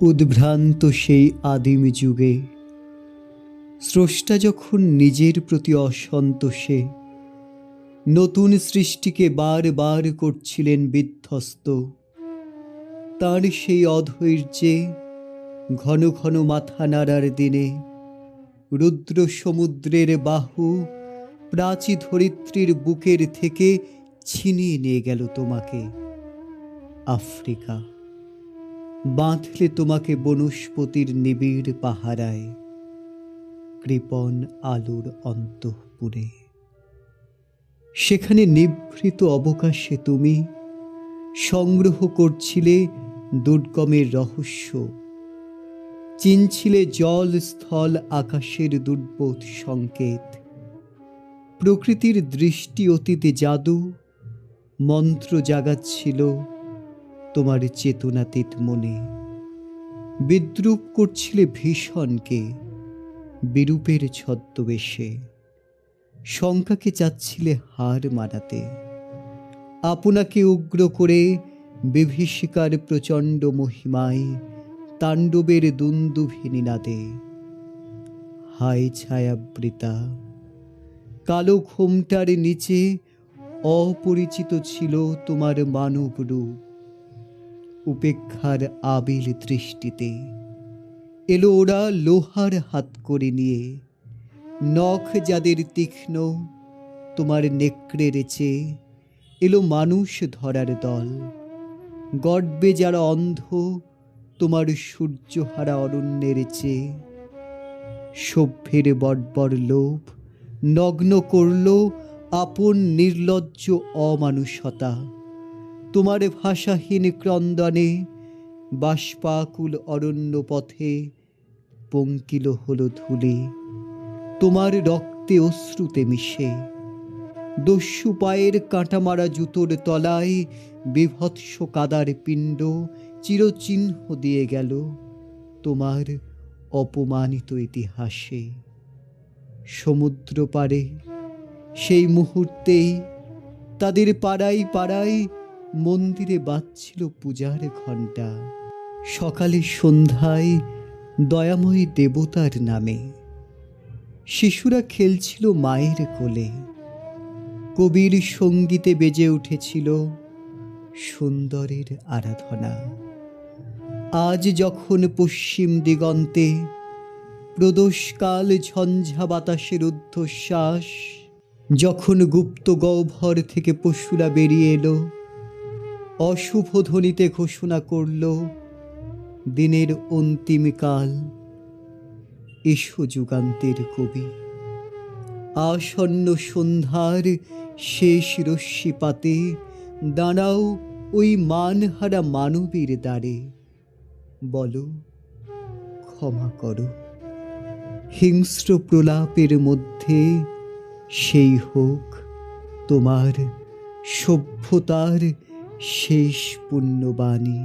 উদ্ভ্রান্ত সেই আদিম যুগে স্রষ্টা যখন নিজের প্রতি অসন্তোষে নতুন সৃষ্টিকে বারবার করছিলেন বিধ্বস্ত, তার সেই অধৈর্যে ঘন ঘন মাথা নাড়ার দিনে রুদ্র সমুদ্রের বাহু প্রাচী ধরিত্রীর বুকের থেকে ছিনিয়ে নিয়ে গেল তোমাকে। আফ্রিকা বাঁধলে তোমাকে বনস্পতির নিবিড় পাহারায়, কৃপণ আলোর অন্তঃপুরে। সেখানে নিভৃত অবকাশে তুমি সংগ্রহ করছিলে দুর্গমের রহস্য, চিনছিলে জল স্থল আকাশের দুর্বোধ সংকেত। প্রকৃতির দৃষ্টি অতীতে জাদু মন্ত্র জাগাচ্ছিল তোমার চেতনাতীত মনে। বিদ্রূপ করছিলে ভীষণকে বিরূপের ছদ্মবেশে, শঙ্কাকে চাচ্ছিলে হার মানাতে। আপনাকে উগ্র করে বিভীষিকার প্রচণ্ড মহিমায় তাণ্ডবের দুন্দুভিনী নাদে। হায় ছায়াবৃতা, কালো ঘোমটার নিচে অপরিচিত ছিল তোমার মানব রূপ। উপেক্ষার আবিল দৃষ্টিতে এলো ওরা লোহার হাত করে নিয়ে, নখ যাদের তীক্ষ্ণ তোমার নেকড়ের চেয়ে। এলো মানুষ ধরার দল, গর্বে যারা অন্ধ তোমার সূর্যহারা অরণ্যের চেয়ে। সভ্যের বর্বর লোভ নগ্ন করল আপন নির্লজ্জ অমানুষতা। তোমার ভাষাহীন ক্রন্দনে বাষ্পাকুল অরণ্য পথে পঙ্কিল হলো ধূলি তোমার রক্তে অশ্রুতে মিশে। দস্যু পায়ের কাঁটামারা জুতোর তলায় বিভৎস কাদার পিণ্ড চিরচিহ্ন দিয়ে গেল তোমার অপমানিত ইতিহাসে। সমুদ্র পারে সেই মুহূর্তেই তাদের পাড়ায় পাড়ায় মন্দিরে বাজছিল পূজার ঘণ্টা। সকালে সন্ধ্যায় দয়াময়ী দেবতার নামে শিশুরা খেলছিল মায়ের কোলে। কবির সঙ্গীতে বেজে উঠেছিল সুন্দরের আরাধনা। আজ যখন পশ্চিম দিগন্তে প্রদোষকাল ঝঞ্ঝা বাতাসের ঊর্ধ্বশ্বাস, যখন গুপ্ত গহ্বর থেকে পশুরা বেরিয়ে এলো, অশুভ ধ্বনিতে ঘোষণা করল দিনের অন্তিম কাল। এসো যুগান্তের কবি, আসন্ন সন্ধ্যার শেষ রশ্মিপাতে দাঁড়াও ওই মানহারা মানবীর দ্বারে। বলো ক্ষমা করো, হিংস্র প্রলাপের মধ্যে সেই হোক তোমার সভ্যতার শেষ পুণ্যবাণী।